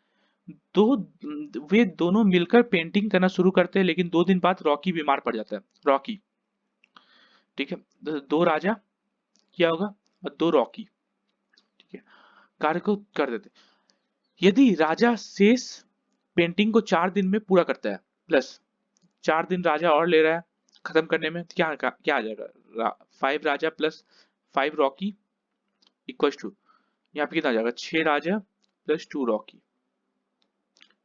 वे दोनों मिलकर पेंटिंग करना शुरू करते हैं, लेकिन 2 दिन बाद रॉकी बीमार पड़ जाता है, रॉकी। ठीक है, 2 राजा क्या होगा और 2 रॉकी। ठीक है, कार्य को कर देते, यदि राजा शेष पेंटिंग को 4 दिन में पूरा करता है, प्लस 4 दिन राजा और ले रहा है खत्म करने में, क्या आ जाएगा 5 राजा प्लस 5 रॉकी इक्वल टू यहाँ पे कितना आ जाएगा 6 राजा प्लस 2 रॉकी,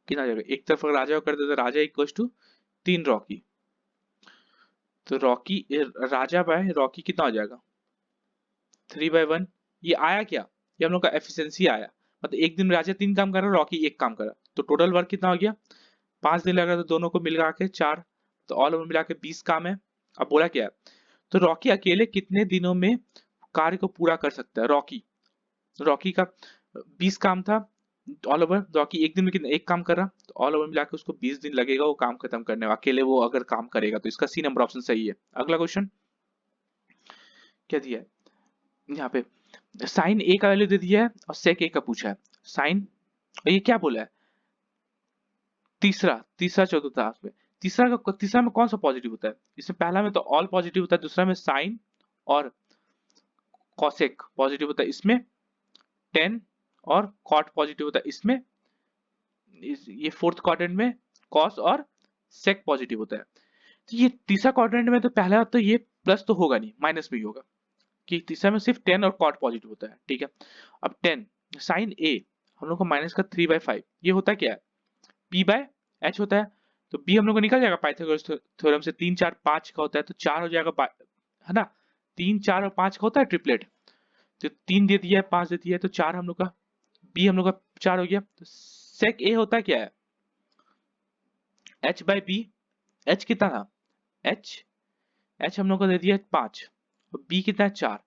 कितना आ जाएगा एक तरफ अगर राजा को कर देते राजा इक्वल टू 3 रॉकी, तो रॉकी राजा बाय रॉकी कितना हो जाएगा 3/1। ये आया क्या, ये हम लोग का एफिशिएंसी आया, मतलब एक दिन में राजा 3 काम कर रहा है रॉकी 1 काम कर रहा है, तो टोटल वर्क कितना हो गया 5 दिन लग रहा है तो दोनों को मिला के 4, तो ऑल ओवर मिला के 20 काम है। अब बोला क्या है, तो रॉकी अकेले कितने दिनों में कार्य को पूरा कर सकता है। रॉकी रॉकी का 20 काम था ऑल ओवर, रॉकी एक दिन में कितना एक काम कर रहा, तो ऑल ओवर मिला के उसको 20 दिन लगेगा वो काम खत्म करने में, अकेले वो अगर काम करेगा तो। इसका सी नंबर ऑप्शन सही है। अगला क्वेश्चन क्या दिया है यहाँ पे, साइन ए का वैल्यू दे दिया है और सेक ए का पूछा है। साइन, ये क्या बोला है, तीसरा तीसरा चतुर्थांश में, तीसरा में कौन सा पॉजिटिव होता है, इसमें पहला में तो ऑल पॉजिटिव होता है, दूसरा में साइन और कॉसेक पॉजिटिव होता है, इसमें टेन और कॉट पॉजिटिव होता है, इसमें ये फोर्थ क्वाड्रेंट में कॉस और सेक पॉजिटिव होता है। तो ये तीसरा क्वाड्रेंट में तो पहला तो ये प्लस तो होगा नहीं, माइनस भी होगा, कि तीसरा में सिर्फ 10 और कॉट पॉजिटिव होता है। ठीक है, अब 10 साइन ए हम लोग को माइनस का 3/5, ये होता क्या है, p बाय h होता है, तो b हम लोग को निकल जाएगा पाइथागोरस थ्योरम से, 3 4 5 का होता है, तो 4 हो जाएगा, है ना, 3 4 और 5 का होता है ट्रिपलेट, तो 3 दे दिया है 5 दे दिया है, तो 4 हम लोग का, b हम लोग का 4 हो गया। तो सेक a होता क्या है, h बाय b, h कितना था, h हम लोग को दे दिया 5 और b कितना है 4,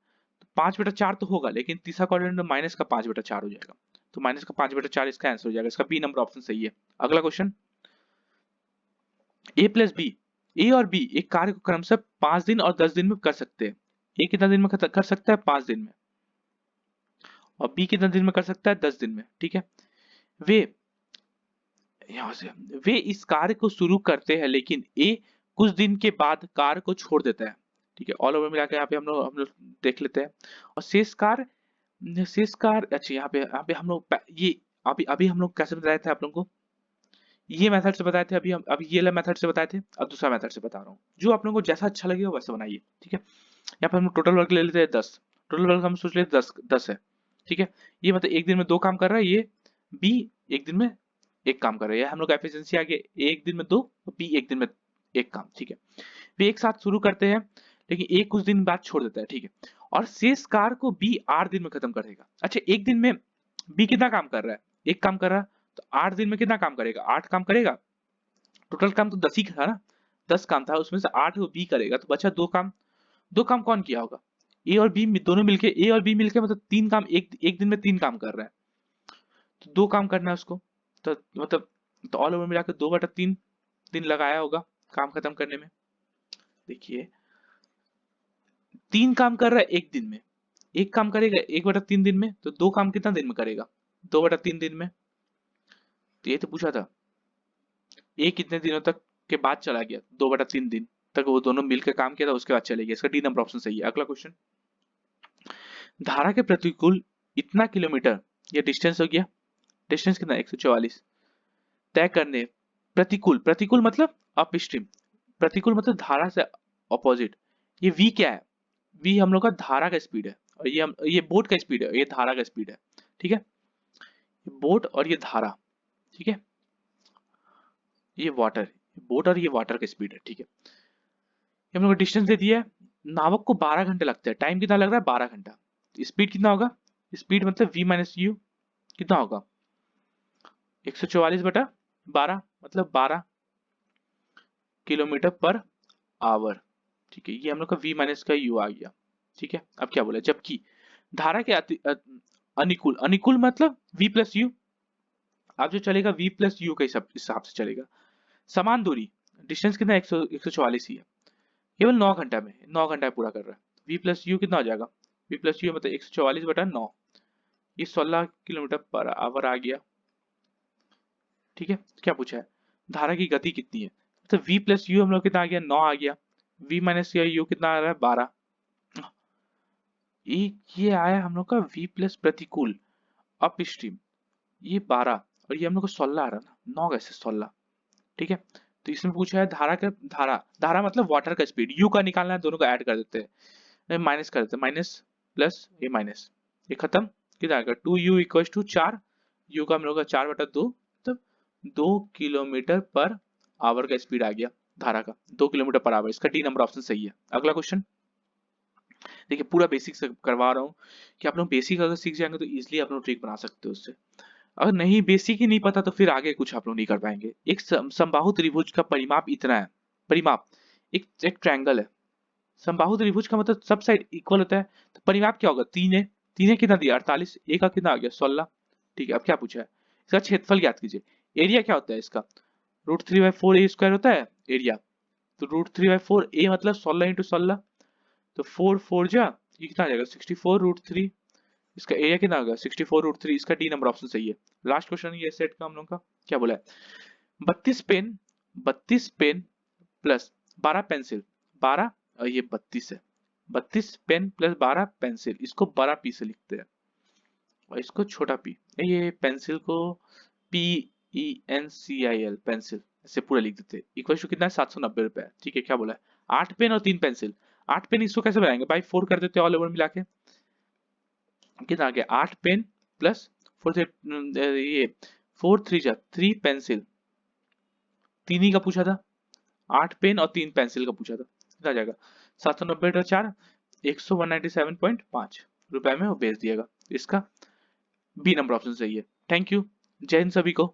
तो 5/4 तो होगा, लेकिन तीसरा क्वाड्रेंट में माइनस का 5/4 हो जाएगा, तो माइनस का 5/4 इसका आंसर हो जाएगा, इसका बी नंबर ऑप्शन सही है। अगला क्वेश्चन, a प्लस बी, ए और बी एक कार्य को क्रमशः 5 दिन और 10 दिन में कर सकते हैं। ए कितना दिन में कर सकता है, 5 दिन में, और बी कितना दिन में कर सकता है, 10 दिन में। ठीक है, वे यहां से वे इस कार्य को शुरू करते हैं, लेकिन ए कुछ दिन के बाद कार्य को छोड़ देता है। ठीक है, ऑल ओवर मिला के यहाँ पे हम लोग देख लेते हैं, और शेष कार्य अच्छा यहाँ पे हम लोग ये अभी अभी हम लोग कैसे बताए थे आप लोगों को, ये मेथड से बताए थे, अभी ये वाला मेथड से बताए थे, अब दूसरा मेथड से बता रहा हूँ, जो आप लोगों को जैसा अच्छा लगे वैसा बनाइए। ठीक है, यहाँ पे हम टोटल वर्क ले लेते हैं 10, टोटल वर्क हम सोच लेते 10 है। ठीक है, ये मतलब एक दिन में 2 काम कर रहा है, ये बी एक दिन में 1 काम कर रहा है, हम लोग का एफिशिएंसी आ गया, एक दिन में 2 और बी एक दिन में 1 काम। ठीक है, वे एक साथ शुरू करते हैं, लेकिन एक कुछ दिन बाद छोड़ देता है। ठीक है, और शेष कार्य को बी 8 दिन में खत्म कर देगा। अच्छा, एक दिन में बी कितना काम कर रहा है, 1 काम कर रहा है, तो 8 दिन में कितना काम करेगा, 8 काम करेगा, टोटल काम तो 10 ही था ना, 10 काम था, उसमें से 8 वो बी करेगा, तो बचा 2 काम। 2 काम कौन किया होगा, ए और बी दोनों मिलके, ए और बी मिलके मतलब 3 काम, एक दिन में 3 काम कर रहा है, तो 2 काम करना है उसको, तो मतलब तो ऑल ओवर मिलाकर 2/3 दिन लगाया होगा काम खत्म करने में। देखिए 3 काम कर रहा है एक दिन में, 1 काम करेगा 1/3 दिन में, तो 2 काम कितना दिन में करेगा, 2/3 दिन में। तो ये तो पूछा था ए कितने दिनों तक के बाद चला गया, 2/3 दिन तक वो दोनों मिलकर काम किया था, उसके बाद चले गए, इसका डी नंबर ऑप्शन सही है। अगला क्वेश्चन, धारा के प्रतिकूल इतना किलोमीटर, ये डिस्टेंस हो गया, डिस्टेंस कितना 144 तय करने, प्रतिकूल प्रतिकूल मतलब अपस्ट्रीम, प्रतिकूल मतलब धारा से अपोजिट, ये v क्या है, v हम लोग का धारा का स्पीड है, और ये बोट का स्पीड है, ये धारा का स्पीड है। ठीक है, ये बोट और ये धारा, ठीक है, ये वाटर, बोट और ये वाटर का स्पीड है। ठीक है, ये हम लोग डिस्टेंस दे दिया है, नावक को 12 घंटे लगता है, टाइम कितना लग रहा है 12 घंटा, स्पीड कितना होगा, स्पीड मतलब v माइनस यू कितना होगा 144/12 मतलब 12 किलोमीटर पर आवर। ठीक है, ये हम लोग का v माइनस का u आ गया। ठीक है, अब क्या बोला, जबकि धारा के अनुकूल, अनुकूल मतलब v प्लस यू, अब जो चलेगा v प्लस यू के हिसाब से चलेगा, समान दूरी, डिस्टेंस कितना 144 ही है, केवल 9 घंटा में, 9 घंटा पूरा कर रहा है, v प्लस यू कितना हो जाएगा, v प्लस यू मतलब 144/9, ये 16 किलोमीटर पर आवर आ गया। ठीक है, क्या पूछा है, धारा की गति कितनी है, तो v प्लस यू हम लोग कितना आ गया 9 आ गया, v माइनस यू कितना आ रहा है 12, ये आया हम लोग का v प्लस प्रतिकूल अप स्ट्रीम, ये 12 और ये हम लोग को 16 आ रहा है ना, 9 कैसे 16। ठीक है, तो इसमें पूछा है धारा का, धारा मतलब वाटर का स्पीड, u का निकालना है, दोनों को ऐड कर देते हैं, माइनस कर देते हैं, माइनस प्लस ये माइनस, ये खत्म, कितना आएगा 2u इक्वल्स टू 4, u का हम लोग का 4/2, तो 2 किलोमीटर पर आवर का स्पीड आ गया धारा का, 2 किलोमीटर पर आवर, इसका डी नंबर ऑप्शन सही है। अगला क्वेश्चन, देखिए पूरा बेसिक से करवा रहा हूँ कि आप लोग बेसिक अगर सीख जाएंगे तो इजिली आप लोग ट्रिक बना सकते हो उससे। अगर नहीं बेसिक ही नहीं पता तो फिर आगे कुछ आप लोग नहीं कर पाएंगे। एक समबाहु त्रिभुज का परिमाप इतना है। परिमाप, एक ट्रायंगल है। समबाहु त्रिभुज का मतलब सब साइड इक्वल होता है, तो परिमाप क्या होगा? 3 है। 3 है कितना दिया? 48। ए का कितना आ गया? 16। ठीक है, अब क्या पूछा है? इसका क्षेत्रफल ज्ञात कीजिए। एरिया क्या होता है इसका? √3/4 a² होता है एरिया। तो √3/4 a मतलब 16 × 16, तो 4 जा, ये कितना आ जाएगा? 64√3। इसका एरिया कितना होगा? 64√3। इसका डी नंबर ऑप्शन सही है। लास्ट क्वेश्चन ये सेट का हम लोग का क्या बोला है? 32 पेन प्लस 12 पेंसिल, 12 और ये 32 है। 32 पेन प्लस 12 पेंसिल, इसको बड़ा पी से लिखते हैं और इसको छोटा पी। ये पेंसिल को PENCIL पेंसिल ऐसे पूरा लिख देते हैं। इक्वल टू कितना है? 790 रुपए। ठीक है, क्या बोला है? 8 पेन और 3 पेंसिल। 8 पेन इसको कैसे बनाएंगे भाई? 4 कर देते ऑल ओवर मिला के। कितना आ गया? 8 पेन प्लस 4 से ये 4 3 जा 3 पेंसिल। 3 ही का पूछा था। 8 पेन और 3 पेंसिल का पूछा था। कितना आ जाएगा? 790/4 197.5 रुपए में वो बेच दिएगा। इसका बी नंबर ऑप्शन सही है। Thank you. जय हिंद सभी को।